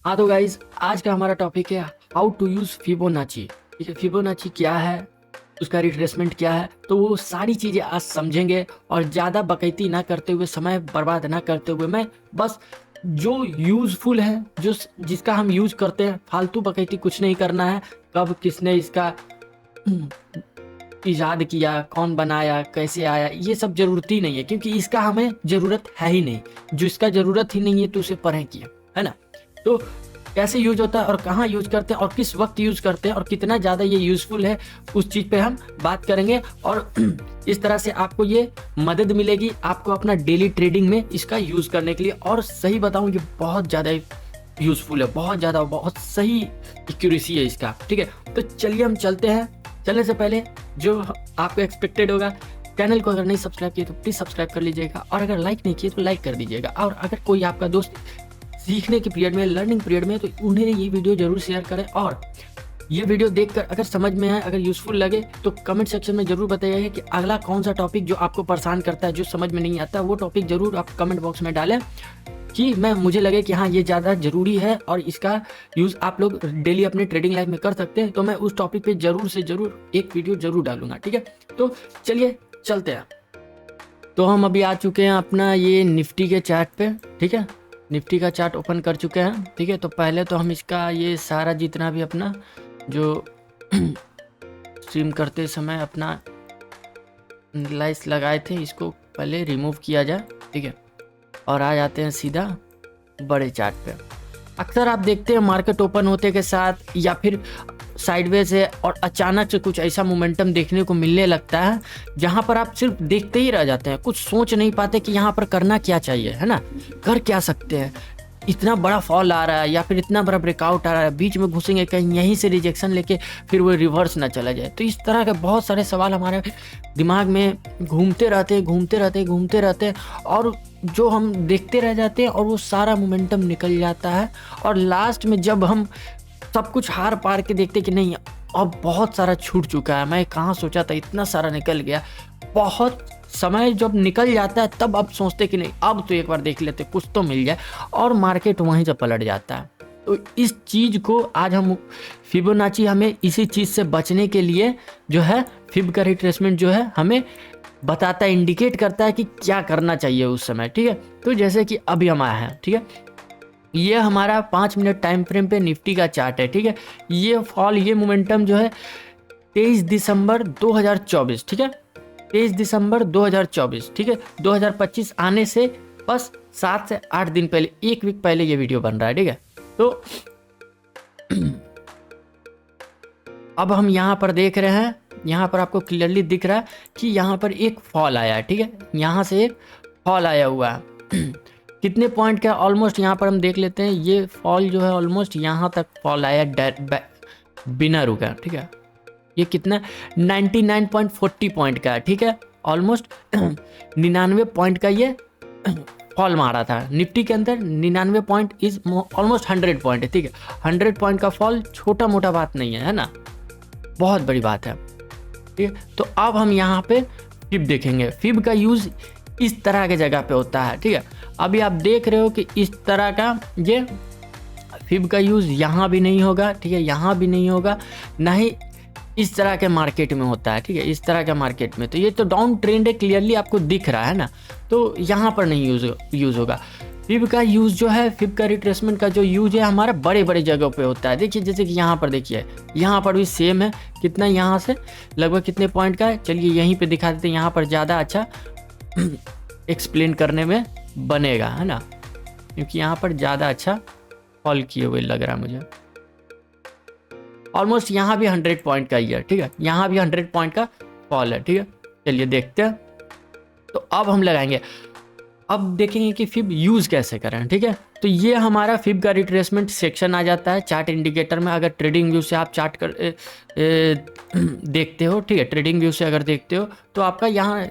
हाँ तो गाइज आज का हमारा टॉपिक है हाउ टू यूज फिबोनाची। ठीक है, फिबोनाची क्या है, उसका रिट्रेसमेंट क्या है, तो वो सारी चीज़ें आज समझेंगे। और ज़्यादा बकैती ना करते हुए, समय बर्बाद ना करते हुए, मैं बस जो यूज़फुल है, जो जिसका हम यूज़ करते हैं, फालतू बकैती कुछ नहीं करना है। कब किसने इसका इजाद किया, कौन बनाया, कैसे आया, ये सब ज़रूरत ही नहीं है, क्योंकि इसका हमें ज़रूरत है ही नहीं। जो इसका ज़रूरत ही नहीं है तो उसे पढ़ें किया, है ना। तो कैसे यूज होता है और कहाँ यूज करते हैं और किस वक्त यूज करते हैं और कितना ज़्यादा ये यूज़फुल है, उस चीज़ पे हम बात करेंगे। और इस तरह से आपको ये मदद मिलेगी आपको अपना डेली ट्रेडिंग में इसका यूज़ करने के लिए। और सही बताऊँ, ये बहुत ज़्यादा यूज़फुल है, बहुत ज़्यादा, बहुत सही एक्यूरेसी है इसका। ठीक है, तो चलिए हम चलते हैं। चलने से पहले जो आपको एक्सपेक्टेड होगा, चैनल को अगर नहीं सब्सक्राइब किए तो प्लीज़ सब्सक्राइब कर लीजिएगा, और अगर लाइक नहीं किए तो लाइक कर दीजिएगा। और अगर कोई आपका दोस्त सीखने के पीरियड में, लर्निंग पीरियड में, तो उन्हें ये वीडियो जरूर शेयर करें। और ये वीडियो देखकर अगर समझ में आए, अगर यूज़फुल लगे, तो कमेंट सेक्शन में जरूर बताइए कि अगला कौन सा टॉपिक जो आपको परेशान करता है, जो समझ में नहीं आता, वो टॉपिक जरूर आप कमेंट बॉक्स में डालें, कि मुझे लगे कि हाँ ये ज़्यादा ज़रूरी है और इसका यूज़ आप लोग डेली अपने ट्रेडिंग लाइफ में कर सकते हैं। तो मैं उस टॉपिक पे ज़रूर से ज़रूर एक वीडियो ज़रूर डालूंगा। ठीक है, तो चलिए चलते हैं। तो हम अभी आ चुके हैं अपना ये निफ्टी के चार्ट पे। ठीक है, निफ्टी का चार्ट ओपन कर चुके हैं। ठीक है, तो पहले तो हम इसका ये सारा जितना भी अपना जो स्ट्रीम करते समय अपना एनालाइज लगाए थे, इसको पहले रिमूव किया जाए। ठीक है, और आ जाते हैं सीधा बड़े चार्ट पे। अक्सर आप देखते हैं मार्केट ओपन होते के साथ या फिर साइडवेज है और अचानक से कुछ ऐसा मोमेंटम देखने को मिलने लगता है जहां पर आप सिर्फ देखते ही रह जाते हैं, कुछ सोच नहीं पाते कि यहाँ पर करना क्या चाहिए, है ना, कर क्या सकते हैं। इतना बड़ा फॉल आ रहा है या फिर इतना बड़ा ब्रेकआउट आ रहा है, बीच में घुसेंगे कहीं, यहीं से रिजेक्शन लेके फिर वो रिवर्स ना चला जाए। तो इस तरह के बहुत सारे सवाल हमारे दिमाग में घूमते रहते हैं और जो हम देखते रह जाते हैं और वो सारा मोमेंटम निकल जाता है। और लास्ट में जब हम सब कुछ हार पार के देखते कि नहीं, अब बहुत सारा छूट चुका है, मैं कहाँ सोचा था इतना सारा निकल गया, बहुत समय जब निकल जाता है तब अब सोचते कि नहीं अब तो एक बार देख लेते, कुछ तो मिल जाए, और मार्केट वहीं से पलट जाता है। तो इस चीज़ को आज हम फिबोनाची, हमें इसी चीज़ से बचने के लिए जो है फिब का रिट्रेसमेंट जो है हमें बताता है, इंडिकेट करता है कि क्या करना चाहिए उस समय। ठीक है, तो जैसे कि अभी हम आए हैं, ठीक है, ये हमारा 5 मिनट टाइम फ्रेम पे निफ्टी का चार्ट है। ठीक है, ये फॉल, ये मोमेंटम जो है 23 दिसंबर 2024, ठीक है, 23 दिसंबर 2024, ठीक है, 2025 आने से बस 7 से 8 दिन पहले, एक वीक पहले ये वीडियो बन रहा है। ठीक है, तो अब हम यहाँ पर देख रहे हैं, यहाँ पर आपको क्लियरली दिख रहा है कि यहाँ पर एक फॉल आया है। ठीक है, यहाँ से एक फॉल आया हुआ है कितने पॉइंट का, ऑलमोस्ट यहाँ पर हम देख लेते हैं, ये फॉल जो है ऑलमोस्ट यहाँ तक फॉल आया बिना रुका। ठीक है, ये कितना 99.40 पॉइंट का है। ठीक है, ऑलमोस्ट 99 पॉइंट का ये फॉल मारा था निफ्टी के अंदर। 99 पॉइंट इज ऑलमोस्ट 100 पॉइंट है। ठीक है, 100 पॉइंट का फॉल छोटा मोटा बात नहीं है ना, बहुत बड़ी बात है। ठीक है, तो अब हम यहाँ पे फिब देखेंगे। फिब का यूज़ इस तरह के जगह पे होता है। ठीक है, अभी आप देख रहे हो कि इस तरह का ये फिब का यूज़ यहाँ भी नहीं होगा। ठीक है, यहाँ भी नहीं होगा, ना ही इस तरह के मार्केट में होता है। ठीक है, इस तरह के मार्केट में तो ये तो डाउन ट्रेंड है, क्लियरली आपको दिख रहा है ना, तो यहाँ पर नहीं यूज़ होगा। फिब का यूज़ जो है, फिब का रिट्रेसमेंट का जो यूज है हमारा बड़े बड़े जगहों पे होता है। देखिए जैसे कि यहाँ पर देखिए, यहाँ पर भी सेम है, कितना यहाँ से लगभग कितने पॉइंट का है, चलिए यहीं पे दिखा देते हैं, यहाँ पर ज़्यादा अच्छा एक्सप्लेन करने में बनेगा, है ना, क्योंकि यहाँ पर ज़्यादा अच्छा फॉल किए हुए लग रहा है मुझे। ऑलमोस्ट यहाँ भी 100 पॉइंट का ही है। ठीक है, यहाँ भी 100 पॉइंट का फॉल है। ठीक है, चलिए देखते हैं। तो अब हम लगाएंगे, अब देखेंगे कि फिब यूज़ कैसे करें। ठीक है, तो ये हमारा फिब का रिट्रेसमेंट सेक्शन आ जाता है चार्ट इंडिकेटर में। अगर ट्रेडिंग व्यू से आप चार्ट देखते हो, ठीक है, ट्रेडिंग व्यू से अगर देखते हो तो आपका यहाँ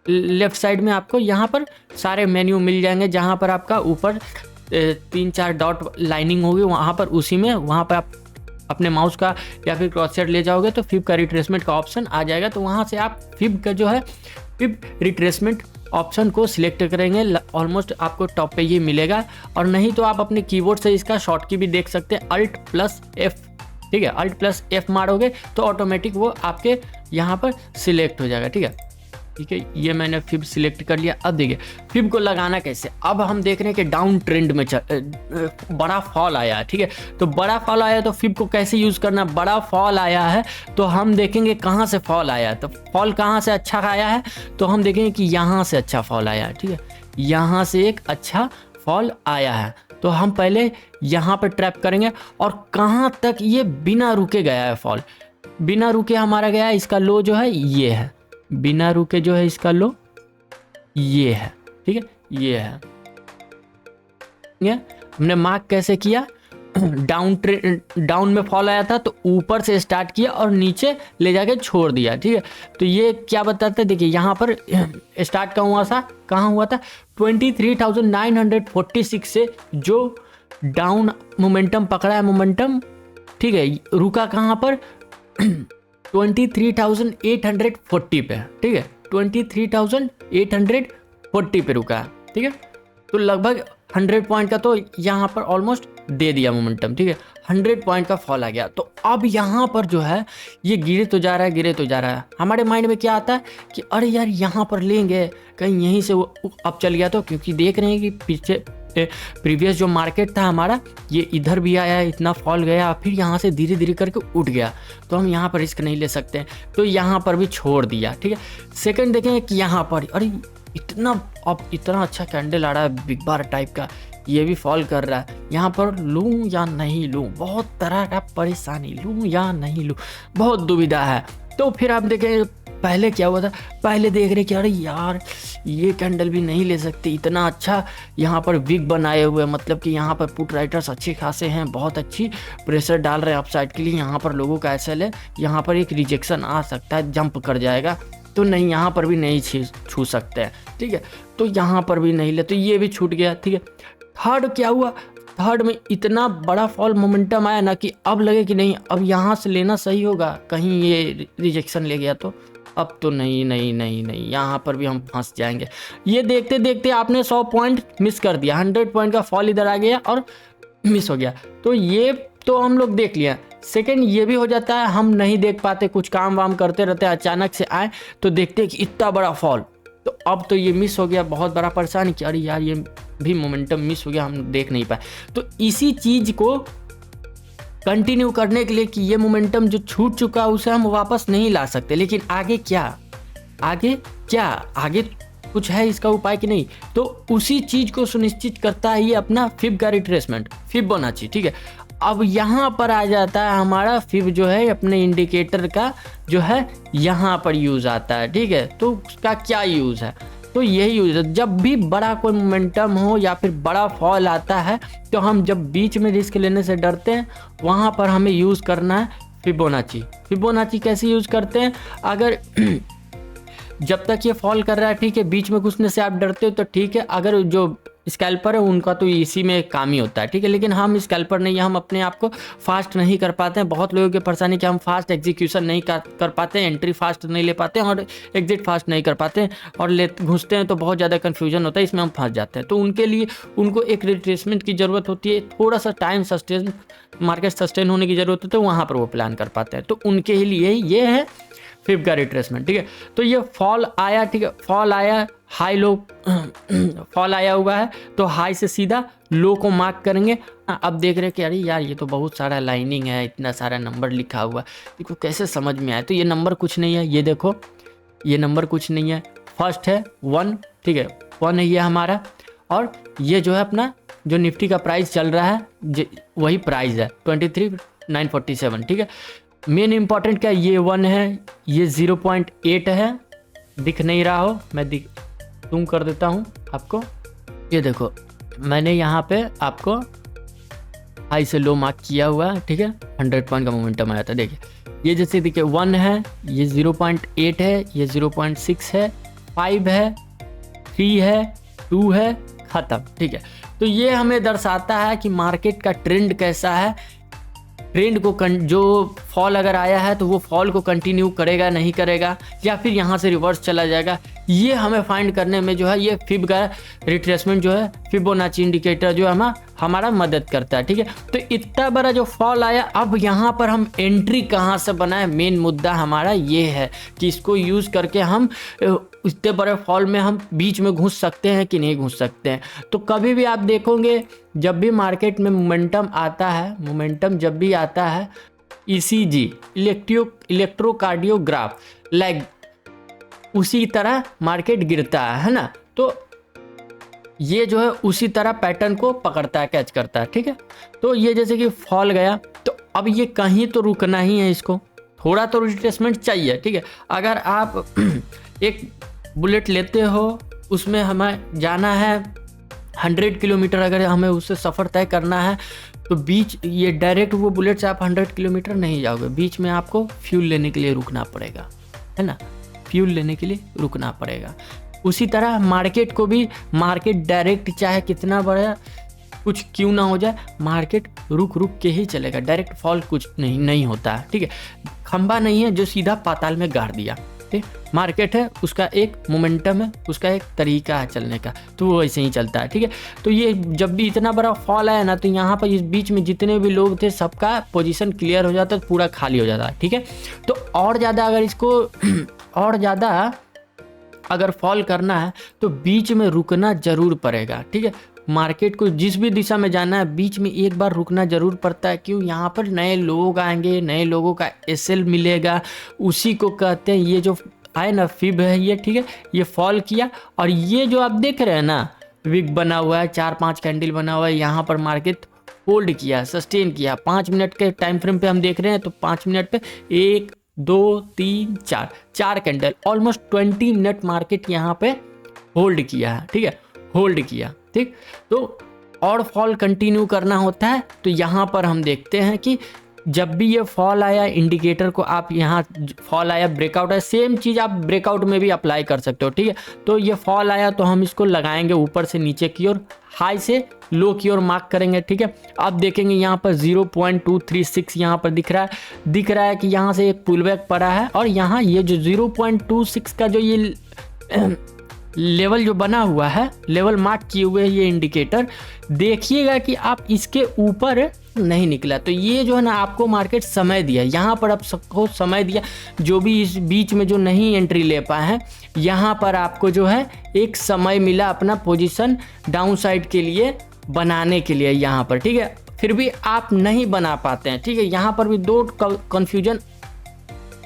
लेफ्ट साइड में आपको यहाँ पर सारे मेन्यू मिल जाएंगे, जहाँ पर आपका ऊपर 3-4 डॉट लाइनिंग होगी, वहाँ पर उसी में, वहाँ पर आप अपने माउस का या फिर क्रॉसहेयर ले जाओगे तो फिब का रिट्रेसमेंट का ऑप्शन आ जाएगा। तो वहाँ से आप फिब का जो है फिब रिट्रेसमेंट ऑप्शन को सिलेक्ट करेंगे ऑलमोस्ट आपको टॉप पे ये मिलेगा, और नहीं तो आप अपने कीबोर्ड से इसका शॉर्ट की भी देख सकते हैं, Alt+F, ठीक है, Alt+F मारोगे तो ऑटोमेटिक वो आपके यहाँ पर सिलेक्ट हो जाएगा। ठीक है, ये मैंने फिब सिलेक्ट कर लिया। अब देखिए फिब को लगाना कैसे, अब हम देख रहे हैं कि डाउन ट्रेंड में बड़ा फॉल आया है। ठीक है, तो बड़ा फॉल आया तो फिब को कैसे यूज़ करना, बड़ा फॉल आया है तो हम देखेंगे कहाँ से फॉल आया है, तो फॉल कहाँ से अच्छा आया है, तो हम देखेंगे कि यहाँ से अच्छा फॉल आया है। ठीक है, यहाँ से एक अच्छा फॉल आया है, तो हम पहले यहाँ पर ट्रैप करेंगे और कहाँ तक ये बिना रुके गया है फॉल, बिना रुके हमारा गया है, इसका लो जो है ये है, बिना रुके जो है इसका लो ये है। ठीक है, ये है, हमने मार्क कैसे किया, डाउन में फॉल आया था तो ऊपर से स्टार्ट किया और नीचे ले जाके छोड़ दिया। ठीक है, तो ये क्या बताता है, देखिए यहाँ पर स्टार्ट कहाँ हुआ था 23,946 से जो डाउन मोमेंटम पकड़ा है मोमेंटम। ठीक है, रुका कहाँ पर 23,840 पे। ठीक है, 23,840 पे रुका है। ठीक है, तो लगभग 100 पॉइंट का तो यहाँ पर ऑलमोस्ट दे दिया मोमेंटम। ठीक है, 100 पॉइंट का फॉल आ गया, तो अब यहाँ पर जो है ये गिरे तो जा रहा है। हमारे माइंड में क्या आता है कि अरे यार यहाँ पर लेंगे, कहीं यहीं से वो अब चल गया तो, क्योंकि देख रहे हैं कि पीछे प्रीवियस जो मार्केट था हमारा ये इधर भी आया, इतना फॉल गया, फिर यहाँ से धीरे धीरे करके उठ गया, तो हम यहाँ पर रिस्क नहीं ले सकते, तो यहाँ पर भी छोड़ दिया। ठीक है, सेकंड देखें कि यहाँ पर अरे इतना अच्छा कैंडल आ रहा है बिग बार टाइप का, ये भी फॉल कर रहा है, यहाँ पर लूँ या नहीं लूँ, बहुत तरह का परेशानी, लूँ या नहीं लूँ, बहुत दुविधा है। तो फिर आप देखें पहले क्या हुआ था, पहले देख रहे कि अरे यार ये कैंडल भी नहीं ले सकते, इतना अच्छा यहाँ पर विग बनाए हुए, मतलब कि यहाँ पर पुट राइटर्स अच्छे खासे हैं, बहुत अच्छी प्रेशर डाल रहे हैं अपसाइड के लिए, यहाँ पर लोगों का एसएल है, यहाँ पर एक रिजेक्शन आ सकता है, जंप कर जाएगा, तो नहीं यहाँ पर भी नहीं छू सकते हैं। ठीक है, तो यहाँ पर भी नहीं ले, तो ये भी छूट गया। ठीक है, थर्ड क्या हुआ, थर्ड में इतना बड़ा फॉल मोमेंटम आया ना कि अब लगे कि नहीं अब यहाँ से लेना सही होगा, कहीं ये रिजेक्शन ले गया तो अब तो नहीं यहाँ पर भी हम फंस जाएंगे। ये देखते देखते आपने 100 पॉइंट मिस कर दिया, 100 पॉइंट का फॉल इधर आ गया और मिस हो गया, तो ये तो हम लोग देख लिया। सेकंड ये भी हो जाता है हम नहीं देख पाते, कुछ काम वाम करते रहते, अचानक से आए तो देखते हैं कि इतना बड़ा फॉल, तो अब तो ये मिस हो गया, बहुत बड़ा परेशानी कि अरे यार ये भी मोमेंटम मिस हो गया, हम देख नहीं पाए। तो इसी चीज़ को कंटिन्यू करने के लिए कि ये मोमेंटम जो छूट चुका उसे हम वापस नहीं ला सकते, लेकिन आगे कुछ है इसका उपाय कि नहीं, तो उसी चीज़ को सुनिश्चित करता है ये अपना फिब का रिट्रेसमेंट, फिबोनाची। ठीक है, अब यहाँ पर आ जाता है हमारा फिब जो है अपने इंडिकेटर का जो है यहाँ पर यूज़ आता है। ठीक है, तो उसका क्या यूज़ है, तो यही यूज़ है, जब भी बड़ा कोई मोमेंटम हो या फिर बड़ा फॉल आता है तो हम जब बीच में रिस्क लेने से डरते हैं, वहाँ पर हमें यूज़ करना है फिबोनाची। फिबोनाची कैसे यूज़ करते हैं, अगर जब तक ये फॉल कर रहा है ठीक है, बीच में घुसने से आप डरते हो तो ठीक है, अगर जो स्कैल्पर है उनका तो इसी में काम ही होता है। ठीक है, लेकिन हम स्कैल्पर नहीं है, हम अपने आप को फास्ट नहीं कर पाते हैं, बहुत लोगों की परेशानी कि हम फास्ट एग्जीक्यूशन नहीं कर पाते हैं, एंट्री फास्ट नहीं ले पाते हैं और एग्जिट फास्ट नहीं कर पाते हैं, और घुसते हैं तो बहुत ज़्यादा कन्फ्यूजन होता है, इसमें हम फंस जाते हैं। तो उनके लिए उनको एक रिट्रेसमेंट की ज़रूरत होती है, थोड़ा सा टाइम सस्टेन, मार्केट सस्टेन होने की ज़रूरत होती है, वहाँ पर वो प्लान कर पाते हैं, तो उनके लिए ये है फिब का रिट्रेसमेंट। ठीक है, तो ये फॉल आया, ठीक है, फॉल आया, हाई लो फॉल आया हुआ है, तो हाई से सीधा लो को मार्क करेंगे। अब देख रहे हैं कि अरे यार ये तो बहुत सारा लाइनिंग है, इतना सारा नंबर लिखा हुआ, देखो कैसे समझ में आए, तो ये नंबर कुछ नहीं है, ये देखो ये नंबर कुछ नहीं है, फर्स्ट है 1, ठीक है 1 है ये हमारा, और ये जो है अपना जो निफ्टी का प्राइस चल रहा है वही प्राइस है 23,947। ठीक है, मेन इंपॉर्टेंट क्या ये 1 है, ये 0.8 है, दिख नहीं रहा हो, मैं जूम कर देता हूँ आपको, ये देखो मैंने यहाँ पे आपको हाई से लो मार्क किया हुआ है। ठीक है, 100 पॉइंट का मोमेंटम आया था, देखिए ये जैसे देखिए 1 है, ये 0.8 है, ये 0.6 है, 5 है, 3 है, 2 है, ख़त्म। ठीक है, तो ये हमें दर्शाता है कि मार्केट का ट्रेंड कैसा है, ट्रेंड को जो फॉल अगर आया है तो वो फॉल को कंटिन्यू करेगा नहीं करेगा, या फिर यहाँ से रिवर्स चला जाएगा, ये हमें फाइंड करने में जो है ये फिब का रिट्रेसमेंट जो है फिबोनाची इंडिकेटर जो है हमारा मदद करता है। ठीक है, तो इतना बड़ा जो फॉल आया, अब यहाँ पर हम एंट्री कहाँ से बनाए, मेन मुद्दा हमारा ये है कि इसको यूज़ करके हम इतने बड़े फॉल में हम बीच में घुस सकते हैं कि नहीं घुस सकते हैं। तो कभी भी आप देखोगे जब भी मार्केट में मोमेंटम आता है, मोमेंटम जब भी आता है, ECG इलेक्ट्रोकार्डियोग्राफ लाइक उसी तरह मार्केट गिरता है ना, तो ये जो है उसी तरह पैटर्न को पकड़ता है, कैच करता है। ठीक है, तो ये जैसे कि फॉल गया तो अब ये कहीं तो रुकना ही है, इसको थोड़ा तो रिट्रेसमेंट चाहिए। ठीक है, अगर आप एक बुलेट लेते हो, उसमें हमें जाना है 100 किलोमीटर, अगर हमें उससे सफ़र तय करना है तो बीच ये डायरेक्ट वो बुलेट से आप 100 किलोमीटर नहीं जाओगे, बीच में आपको फ्यूल लेने के लिए रुकना पड़ेगा, है ना, फ्यूल लेने के लिए रुकना पड़ेगा। उसी तरह मार्केट को भी, मार्केट डायरेक्ट चाहे कितना बड़ा कुछ क्यों ना हो जाए, मार्केट रुक रुक के ही चलेगा, डायरेक्ट फॉल कुछ नहीं होता है। ठीक है, खंबा नहीं है जो सीधा पाताल में गाड़ दिया। ठीक, मार्केट है, उसका एक मोमेंटम है, उसका एक तरीका है चलने का, तो वो ऐसे ही चलता है। ठीक है, तो ये जब भी इतना बड़ा फॉल आया ना, तो यहाँ पर इस बीच में जितने भी लोग थे सबका पोजीशन क्लियर हो जाता है, पूरा खाली हो जाता है। ठीक है, तो और ज़्यादा अगर इसको और ज़्यादा अगर फॉल करना है तो बीच में रुकना जरूर पड़ेगा। ठीक है, मार्केट को जिस भी दिशा में जाना है बीच में एक बार रुकना जरूर पड़ता है। क्यों, यहाँ पर नए लोग आएंगे, नए लोगों का SL मिलेगा, उसी को कहते हैं ये जो आए ना फिब है ये। ठीक है, ये फॉल किया और ये जो आप देख रहे हैं ना विग बना हुआ है, 4-5 कैंडल बना हुआ है, यहाँ पर मार्केट होल्ड किया, सस्टेन किया। 5 मिनट के टाइम फ्रेम पे हम देख रहे हैं तो 5 मिनट पे 1 2 3 4 कैंडल, ऑलमोस्ट 20 मिनट मार्केट यहाँ पे होल्ड किया है। ठीक है, होल्ड किया। ठीक, तो और फॉल कंटिन्यू करना होता है तो यहाँ पर हम देखते हैं कि जब भी ये फॉल आया, इंडिकेटर को आप यहाँ फॉल आया, ब्रेकआउट है, सेम चीज़ आप ब्रेकआउट में भी अप्लाई कर सकते हो। ठीक है, तो ये फॉल आया तो हम इसको लगाएंगे ऊपर से नीचे की ओर, हाई से लो की ओर मार्क करेंगे। ठीक है, अब देखेंगे यहाँ पर 0.236 यहाँ पर दिख रहा है कि यहाँ से एक पुलबैक पड़ा है, और यहाँ ये जो 0.26 का जो ये लेवल जो बना हुआ है, लेवल मार्क किए हुए ये इंडिकेटर, देखिएगा कि आप इसके ऊपर नहीं निकला। तो ये जो है ना आपको मार्केट समय दिया, यहाँ पर आप सबको समय दिया, जो भी इस बीच में जो नहीं एंट्री ले पाए हैं, यहाँ पर आपको जो है एक समय मिला अपना पोजीशन डाउन साइड के लिए बनाने के लिए यहाँ पर। ठीक है, फिर भी आप नहीं बना पाते हैं। ठीक है, यहाँ पर भी दो कन्फ्यूजन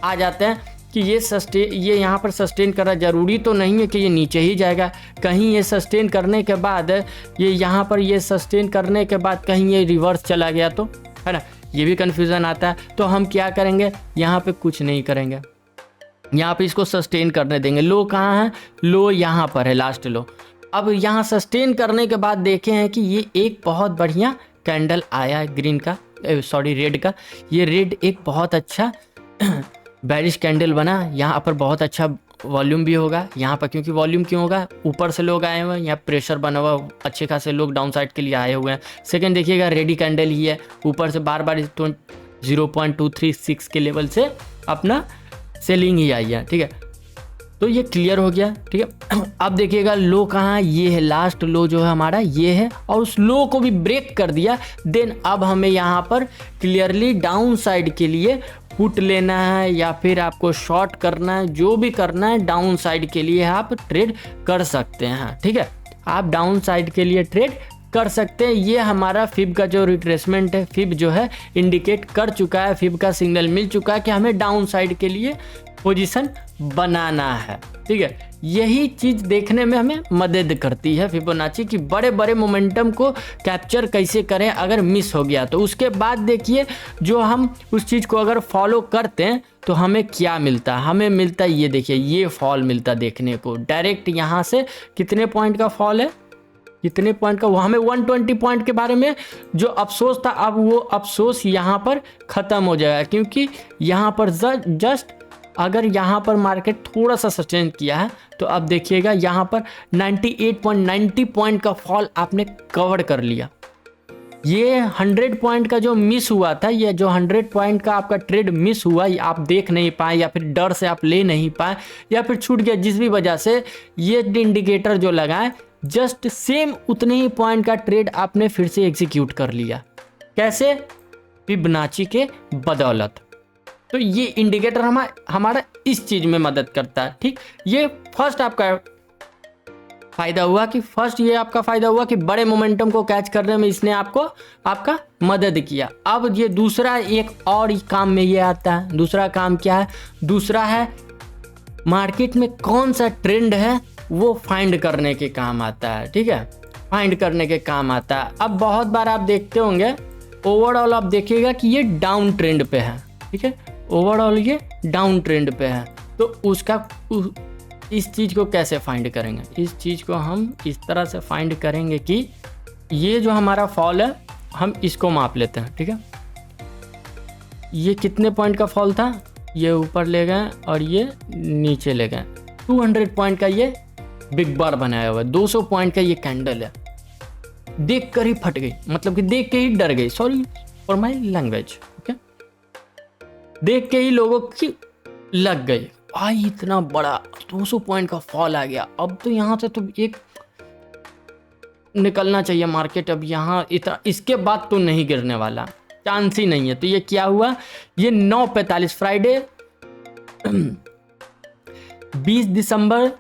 आ जाते हैं कि ये यहाँ पर सस्टेन करना ज़रूरी तो नहीं है कि ये नीचे ही जाएगा, कहीं ये सस्टेन करने के बाद ये यहाँ पर ये सस्टेन करने के बाद कहीं ये रिवर्स चला गया तो, है ना, ये भी कन्फ्यूज़न आता है। तो हम क्या करेंगे, यहाँ पे कुछ नहीं करेंगे, यहाँ पे इसको सस्टेन करने देंगे। लो कहाँ है, लो यहाँ पर है, लास्ट लो। अब यहाँ सस्टेन करने के बाद देखे हैं कि ये एक बहुत बढ़िया कैंडल आया ग्रीन का, रेड का। ये रेड एक बहुत अच्छा बेरिश कैंडल बना, यहाँ पर बहुत अच्छा वॉल्यूम भी होगा यहाँ पर। क्योंकि वॉल्यूम क्यों होगा, ऊपर से लोग आए हुए हैं, यहाँ प्रेशर बना हुआ, अच्छे खासे लोग डाउन साइड के लिए आए हुए हैं। सेकंड देखिएगा रेडी कैंडल ही है, ऊपर से बार बार 0.236 के लेवल से अपना सेलिंग ही आई है। ठीक है, तो ये क्लियर हो गया। ठीक है, अब देखिएगा लो कहाँ है, ये है लास्ट लो जो है हमारा, ये है, और उस लो को भी ब्रेक कर दिया। देन अब हमें यहाँ पर क्लियरली डाउन साइड के लिए पुट लेना है या फिर आपको शॉर्ट करना है, जो भी करना है डाउन साइड के लिए आप ट्रेड कर सकते हैं। ठीक है, आप डाउन साइड के लिए ट्रेड कर सकते हैं। ये हमारा फिब का जो रिट्रेसमेंट है, फिब जो है इंडिकेट कर चुका है, फिब का सिग्नल मिल चुका है कि हमें डाउन साइड के लिए पोजीशन बनाना है। ठीक है, यही चीज़ देखने में हमें मदद करती है फिबोनाची की, बड़े बड़े मोमेंटम को कैप्चर कैसे करें अगर मिस हो गया तो। उसके बाद देखिए जो हम उस चीज़ को अगर फॉलो करते हैं तो हमें क्या मिलता है, हमें मिलता है ये देखिए, ये फॉल मिलता देखने को डायरेक्ट। यहाँ से कितने पॉइंट का फॉल है, कितने पॉइंट का, वो हमें 120 पॉइंट के बारे में जो अफसोस था, अब वो अफसोस यहाँ पर ख़त्म हो जाएगा। क्योंकि यहाँ पर जस्ट अगर यहाँ पर मार्केट थोड़ा सा सस्टेन किया है तो अब देखिएगा यहाँ पर 98.90 पॉइंट का फॉल आपने कवर कर लिया। ये 100 पॉइंट का जो मिस हुआ था, ये जो 100 पॉइंट का आपका ट्रेड मिस हुआ, ये आप देख नहीं पाए या फिर डर से आप ले नहीं पाए या फिर छूट गया जिस भी वजह से, ये इंडिकेटर जो लगाए जस्ट सेम उतने ही पॉइंट का ट्रेड आपने फिर से एग्जीक्यूट कर लिया। कैसे? फिबोनाची के बदौलत। तो ये इंडिकेटर हमारा इस चीज में मदद करता है। ठीक, ये फर्स्ट आपका फायदा हुआ कि ये आपका फायदा हुआ कि बड़े मोमेंटम को कैच करने में इसने आपका मदद किया। अब ये दूसरा एक और काम में ये आता है। दूसरा काम क्या है? दूसरा है मार्केट में कौन सा ट्रेंड है वो फाइंड करने के काम आता है। ठीक है, फाइंड करने के काम आता है। अब बहुत बार आप देखते होंगे, ओवरऑल आप देखिएगा कि ये डाउन ट्रेंड पे है। ठीक है, ओवरऑल ये डाउन ट्रेंड पे है। तो इस चीज़ को कैसे फाइंड करेंगे? इस चीज़ को हम इस तरह से फाइंड करेंगे कि ये जो हमारा फॉल है हम इसको माप लेते हैं। ठीक है, ये कितने पॉइंट का फॉल था? ये ऊपर ले गए और ये नीचे ले गए। 200 पॉइंट का ये बिग बार बनाया हुआ है। 200 पॉइंट का ये कैंडल है। देख कर ही फट गई, मतलब कि देख के ही डर गई। Sorry for my language. Okay, देख के ही लोगों की लग गई, भाई इतना बड़ा 200 पॉइंट का फॉल आ गया, अब तो यहाँ से तो एक निकलना चाहिए मार्केट, अब यहाँ इतना इसके बाद तो नहीं गिरने वाला, चांस ही नहीं है। तो ये क्या हुआ? ये 9:45 फ्राइडे 20 दिसंबर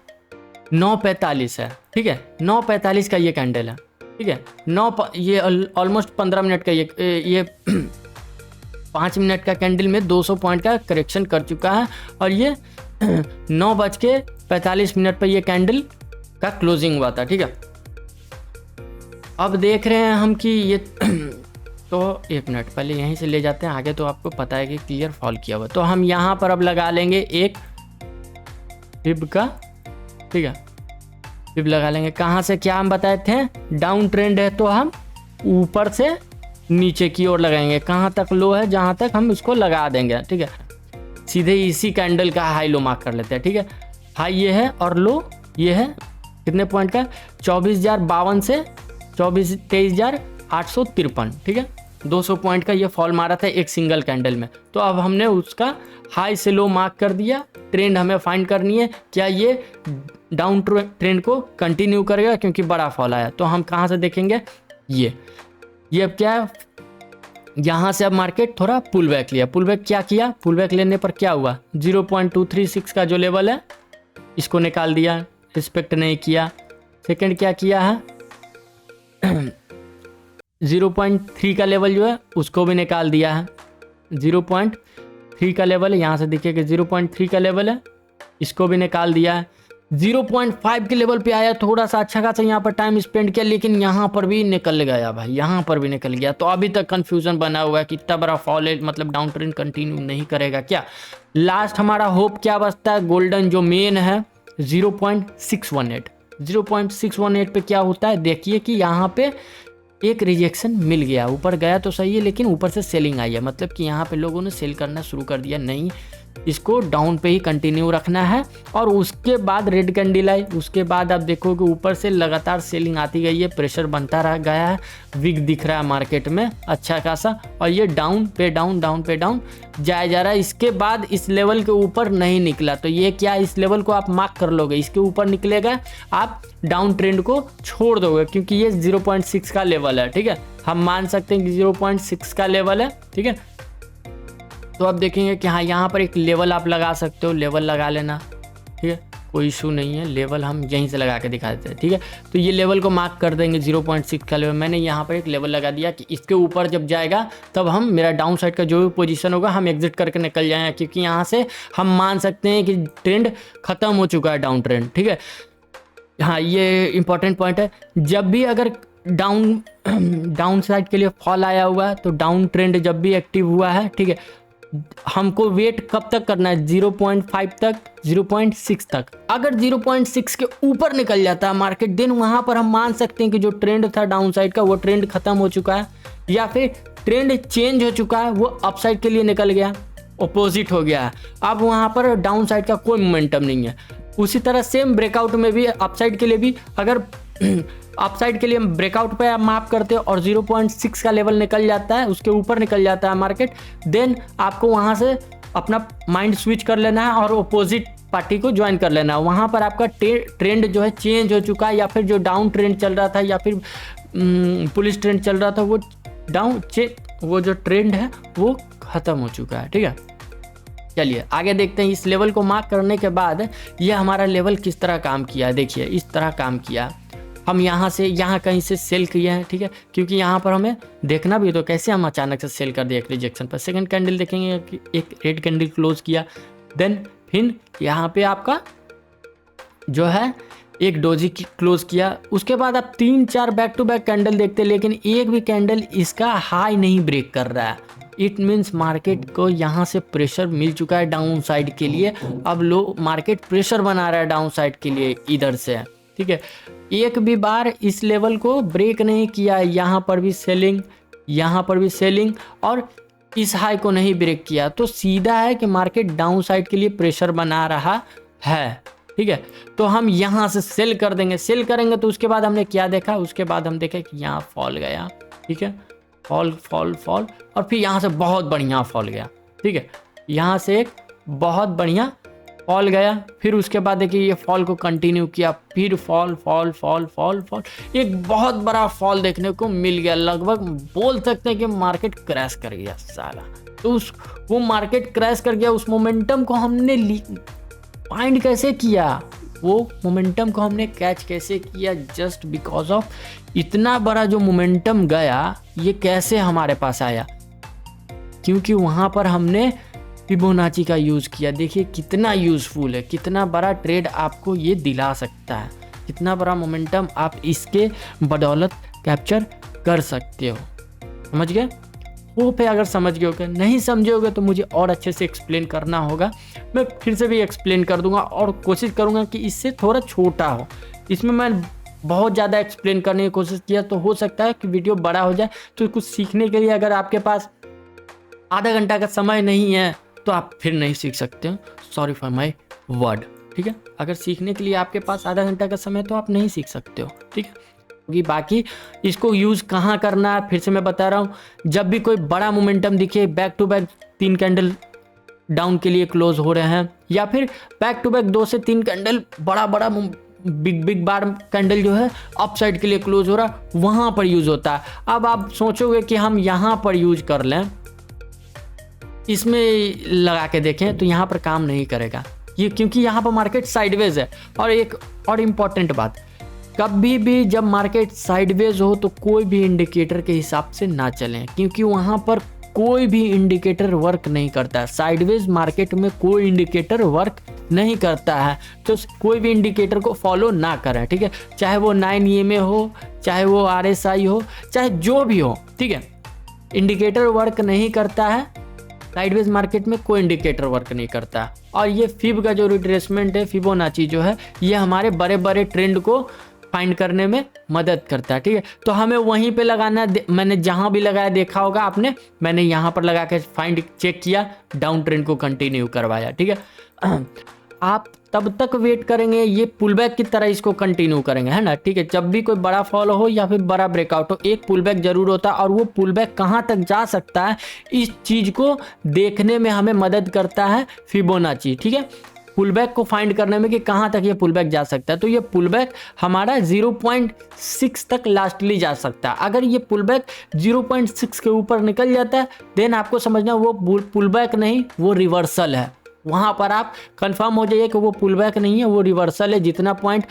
9:45 है। ठीक है, 9:45 का ये कैंडल है। ठीक है, ये ऑलमोस्ट 15 मिनट का ये 5 मिनट का कैंडल में 200 पॉइंट का करेक्शन कर चुका है और ये 9:45 पर ये कैंडल का क्लोजिंग हुआ था। ठीक है, अब देख रहे हैं हम कि ये तो 1 मिनट पहले यहीं से ले जाते हैं आगे, तो आपको पता है कि क्लियर फॉल किया हुआ। तो हम यहाँ पर अब लगा लेंगे एक फिब का। ठीक है, फिब लगा लेंगे। कहाँ से? क्या हम बताए थे? डाउन ट्रेंड है तो हम ऊपर से नीचे की ओर लगाएंगे। कहाँ तक लो है, जहाँ तक हम इसको लगा देंगे। ठीक है, सीधे इसी कैंडल का हाई लो मार्क कर लेते हैं। ठीक है, हाई ये है और लो ये है। कितने पॉइंट का? 24,052 से 23,853। ठीक है, 200 पॉइंट का ये फॉल मारा था एक सिंगल कैंडल में। तो अब हमने उसका हाई से लो मार्क कर दिया। ट्रेंड हमें फाइंड करनी है, क्या ये डाउन ट्रेंड को कंटिन्यू करेगा, क्योंकि बड़ा फॉल आया। तो हम कहाँ से देखेंगे? ये अब क्या है? यहाँ से अब मार्केट थोड़ा पुल बैक लिया। पुल बैक क्या किया? पुल बैक लेने पर क्या हुआ? 0.236 का जो लेवल है इसको निकाल दिया, रिस्पेक्ट नहीं किया। सेकंड क्या किया है? 0.3 का लेवल जो है उसको भी निकाल दिया है। 0.3 का लेवल है, यहाँ से देखिए कि 0.3 का लेवल है, इसको भी निकाल दिया है। 0.5 के लेवल पे आया, थोड़ा सा अच्छा खासा यहाँ पर टाइम स्पेंड किया, लेकिन यहाँ पर भी निकल गया भाई, यहाँ पर भी निकल गया। तो अभी तक कंफ्यूजन बना हुआ है कि इतना बड़ा फॉल है, मतलब डाउन ट्रेंड कंटिन्यू नहीं करेगा क्या। लास्ट हमारा होप क्या बचता है? गोल्डन जो मेन है 0.618। 0.618 पे क्या होता है? देखिए कि यहाँ पे एक रिजेक्शन मिल गया, ऊपर गया तो सही है, लेकिन ऊपर से सेलिंग आई है, मतलब कि यहाँ पे लोगों ने सेल करना शुरू कर दिया। नहीं, इसको डाउन पे ही कंटिन्यू रखना है। और उसके बाद रेड कैंडल आई, उसके बाद आप देखो कि ऊपर से लगातार सेलिंग आती गई है, प्रेशर बनता रह गया है, वीक दिख रहा है मार्केट में अच्छा खासा, और ये डाउन पे डाउन जाया जा रहा है। इसके बाद इस लेवल के ऊपर नहीं निकला, तो ये क्या, इस लेवल को आप मार्क कर लोगे, इसके ऊपर निकलेगा आप डाउन ट्रेंड को छोड़ दोगे, क्योंकि ये 0.6 का लेवल है। ठीक है, हम मान सकते हैं कि 0.6 का लेवल है। ठीक है, तो आप देखेंगे कि हाँ यहाँ पर एक लेवल आप लगा सकते हो, लेवल लगा लेना। ठीक है, कोई इशू नहीं है, लेवल हम यहीं से लगा के दिखा देते हैं। ठीक है, तो ये लेवल को मार्क कर देंगे 0.6 का लेवल। मैंने यहाँ पर एक लेवल लगा दिया कि इसके ऊपर जब जाएगा तब हम, मेरा डाउन साइड का जो भी पोजीशन होगा हम एग्जिट करके निकल जाएंगे, क्योंकि यहाँ से हम मान सकते हैं कि ट्रेंड खत्म हो चुका है, डाउन ट्रेंड। ठीक है, हाँ ये इंपॉर्टेंट पॉइंट है। जब भी अगर डाउन साइड के लिए फॉल आया हुआ है, तो डाउन ट्रेंड जब भी एक्टिव हुआ है, ठीक है, हमको वेट कब तक करना है? 0.5 तक, 0.6 तक। अगर 0.6 के ऊपर निकल जाता है मार्केट, देन वहां पर हम मान सकते हैं कि जो ट्रेंड था डाउन साइड का वो ट्रेंड खत्म हो चुका है, या फिर ट्रेंड चेंज हो चुका है, वो अपसाइड के लिए निकल गया, अपोजिट हो गया है। अब वहां पर डाउन साइड का कोई मोमेंटम नहीं है। उसी तरह सेम ब्रेकआउट में भी अपसाइड के लिए भी अगर अपसाइड के लिए ब्रेकआउट पे आप माप करते हो और 0.6 का लेवल निकल जाता है, उसके ऊपर निकल जाता है मार्केट, देन आपको वहाँ से अपना माइंड स्विच कर लेना है और अपोजिट पार्टी को ज्वाइन कर लेना है। वहाँ पर आपका ट्रेंड जो है चेंज हो चुका है, या फिर जो डाउन ट्रेंड चल रहा था या फिर पुलिस ट्रेंड चल रहा था वो जो ट्रेंड है वो ख़त्म हो चुका है। ठीक है, चलिए आगे देखते हैं। इस लेवल को मार्क करने के बाद ये हमारा लेवल किस तरह काम किया, देखिए इस तरह काम किया। हम यहाँ से यहाँ कहीं से सेल किए हैं, ठीक है, क्योंकि यहाँ पर हमें देखना भी तो कैसे हम अचानक से सेल कर दिए एक रिजेक्शन पर। सेकंड कैंडल देखेंगे कि एक रेड कैंडल क्लोज किया, देन फिर यहाँ पे आपका जो है एक डोजी क्लोज किया। उसके बाद आप 3-4 बैक टू बैक कैंडल देखते हैं, लेकिन एक भी कैंडल इसका हाई नहीं ब्रेक कर रहा है। इट मीन्स मार्केट को यहाँ से प्रेशर मिल चुका है डाउन साइड के लिए। अब मार्केट प्रेशर बना रहा है डाउन साइड के लिए इधर से, ठीक है। एक भी बार इस लेवल को ब्रेक नहीं किया, यहाँ पर भी सेलिंग, यहाँ पर भी सेलिंग, और इस हाई को नहीं ब्रेक किया। तो सीधा है कि मार्केट डाउन साइड के लिए प्रेशर बना रहा है, ठीक है। तो हम यहाँ से सेल कर देंगे, सेल करेंगे तो उसके बाद हमने क्या देखा, उसके बाद हम देखे कि यहाँ फॉल गया, ठीक है, फॉल फॉल फॉल, और फिर यहाँ से बहुत बढ़िया फॉल गया, ठीक है। यहाँ से एक बहुत बढ़िया फॉल गया, फिर उसके बाद देखिए ये फॉल को कंटिन्यू किया, फिर fall fall fall fall fall, एक बहुत बड़ा फॉल देखने को मिल गया। लगभग बोल सकते हैं कि मार्केट क्रैश कर गया साला। तो वो मार्केट क्रैश कर गया, उस मोमेंटम को हमने फाइंड कैसे किया, वो मोमेंटम को हमने कैच कैसे किया, जस्ट बिकॉज ऑफ इतना बड़ा जो मोमेंटम गया, ये कैसे हमारे पास आया, क्योंकि वहाँ पर हमने फिबोनाची का यूज़ किया। देखिए कितना यूज़फुल है, कितना बड़ा ट्रेड आपको ये दिला सकता है, कितना बड़ा मोमेंटम आप इसके बदौलत कैप्चर कर सकते हो। समझ गए? होप है अगर समझ गए होगे, नहीं समझे होगे तो मुझे और अच्छे से एक्सप्लेन करना होगा, मैं फिर से भी एक्सप्लेन कर दूंगा और कोशिश करूंगा कि इससे थोड़ा छोटा हो। इसमें मैं बहुत ज़्यादा एक्सप्लेन करने की कोशिश किया तो हो सकता है कि वीडियो बड़ा हो जाए। तो कुछ सीखने के लिए अगर आपके पास आधा घंटा का समय नहीं है तो आप फिर नहीं सीख सकते हो, सॉरी फॉर माई वर्ड, ठीक है। अगर सीखने के लिए आपके पास आधा घंटा का समय तो आप नहीं सीख सकते हो, ठीक है। बाकी इसको यूज़ कहाँ करना है फिर से मैं बता रहा हूँ, जब भी कोई बड़ा मोमेंटम दिखे, back to back 3 candle down के लिए क्लोज हो रहे हैं, या फिर बैक टू बैक 2 से 3 कैंडल बड़ा बड़ा बिग बार कैंडल जो है अप साइड के लिए क्लोज हो रहा, वहाँ पर यूज़ होता है। अब आप सोचोगे कि हम यहाँ पर यूज कर लें, इसमें लगा के देखें, तो यहाँ पर काम नहीं करेगा ये, क्योंकि यहाँ पर मार्केट साइडवेज है। और एक और इम्पॉर्टेंट बात, कभी भी जब मार्केट साइडवेज हो तो कोई भी इंडिकेटर के हिसाब से ना चलें, क्योंकि वहाँ पर कोई भी इंडिकेटर वर्क नहीं करता है। साइडवेज मार्केट में कोई इंडिकेटर वर्क नहीं करता है, तो कोई भी इंडिकेटर को फॉलो ना करें, ठीक है। चाहे वो 9 EMA हो, चाहे वो RSI हो, चाहे जो भी हो, ठीक है। इंडिकेटर वर्क नहीं करता है, साइडवेज मार्केट में कोई इंडिकेटर वर्क नहीं करता। और ये फिब का जो रिट्रेसमेंट है, फिबोनाची जो है, ये हमारे बड़े बड़े ट्रेंड को फाइंड करने में मदद करता है, ठीक है। तो हमें वहीं पे लगाना, मैंने जहां भी लगाया देखा होगा आपने, मैंने यहाँ पर लगा के फाइंड चेक किया, डाउन ट्रेंड को कंटिन्यू करवाया, ठीक है। आप तब तक वेट करेंगे, ये पुलबैक की तरह इसको कंटिन्यू करेंगे, है ना, ठीक है। जब भी कोई बड़ा फॉल हो या फिर बड़ा ब्रेकआउट हो, एक पुलबैक जरूर होता है, और वो पुलबैक कहाँ तक जा सकता है इस चीज़ को देखने में हमें मदद करता है फिबोनाची, ठीक है। पुलबैक को फाइंड करने में कि कहाँ तक ये पुलबैक जा सकता है, तो ये पुलबैक हमारा 0.6 तक लास्टली जा सकता है। अगर ये पुलबैक 0.6 के ऊपर निकल जाता है, देन आपको समझना वो पुलबैक नहीं, वो रिवर्सल है। वहाँ पर आप कंफर्म हो जाइए कि वो पुलबैक नहीं है, वो रिवर्सल है। जितना पॉइंट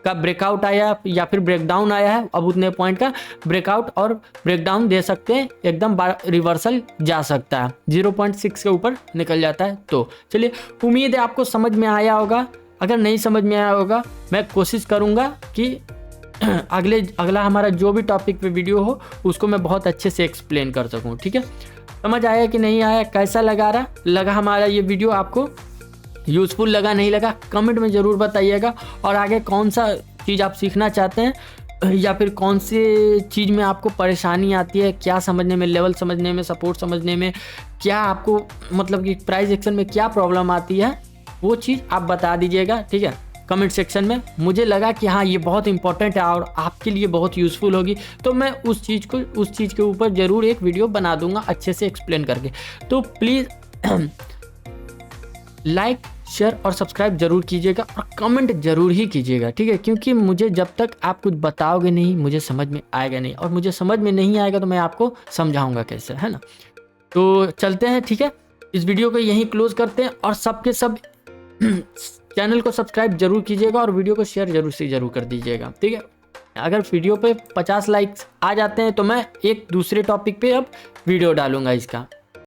का ब्रेकआउट आया या फिर ब्रेकडाउन आया है, अब उतने पॉइंट का ब्रेकआउट और ब्रेकडाउन दे सकते हैं, एकदम रिवर्सल जा सकता है। 0.6 के ऊपर निकल जाता है। तो चलिए, उम्मीद है आपको समझ में आया होगा। अगर नहीं समझ में आया होगा, मैं कोशिश करूँगा कि अगला हमारा जो भी टॉपिक पे वीडियो हो उसको मैं बहुत अच्छे से एक्सप्लेन कर सकूँ, ठीक है। समझ आया कि नहीं आया, कैसा लगा हमारा ये वीडियो, आपको यूज़फुल लगा नहीं लगा, कमेंट में ज़रूर बताइएगा। और आगे कौन सा चीज़ आप सीखना चाहते हैं, या फिर कौन से चीज़ में आपको परेशानी आती है, क्या समझने में, लेवल समझने में, सपोर्ट समझने में, क्या आपको मतलब कि प्राइस एक्शन में क्या प्रॉब्लम आती है, वो चीज़ आप बता दीजिएगा, ठीक है। कमेंट सेक्शन में। मुझे लगा कि हाँ ये बहुत इंपॉर्टेंट है और आपके लिए बहुत यूज़फुल होगी, तो मैं उस चीज़ के ऊपर ज़रूर एक वीडियो बना दूंगा अच्छे से एक्सप्लेन करके। तो प्लीज़ लाइक शेयर और सब्सक्राइब जरूर कीजिएगा और कमेंट जरूर ही कीजिएगा, ठीक है, क्योंकि मुझे जब तक आप कुछ बताओगे नहीं मुझे समझ में आएगा नहीं, और मुझे समझ में नहीं आएगा तो मैं आपको समझाऊंगा कैसे, है ना। तो चलते हैं, ठीक है, इस वीडियो को यहीं क्लोज करते हैं और सबके सब चैनल को सब्सक्राइब जरूर कीजिएगा और वीडियो को शेयर जरूर कर दीजिएगा, ठीक है। अगर वीडियो पे 50 लाइक्स आ जाते हैं तो मैं एक दूसरे टॉपिक पे अब वीडियो डालूंगा इसका।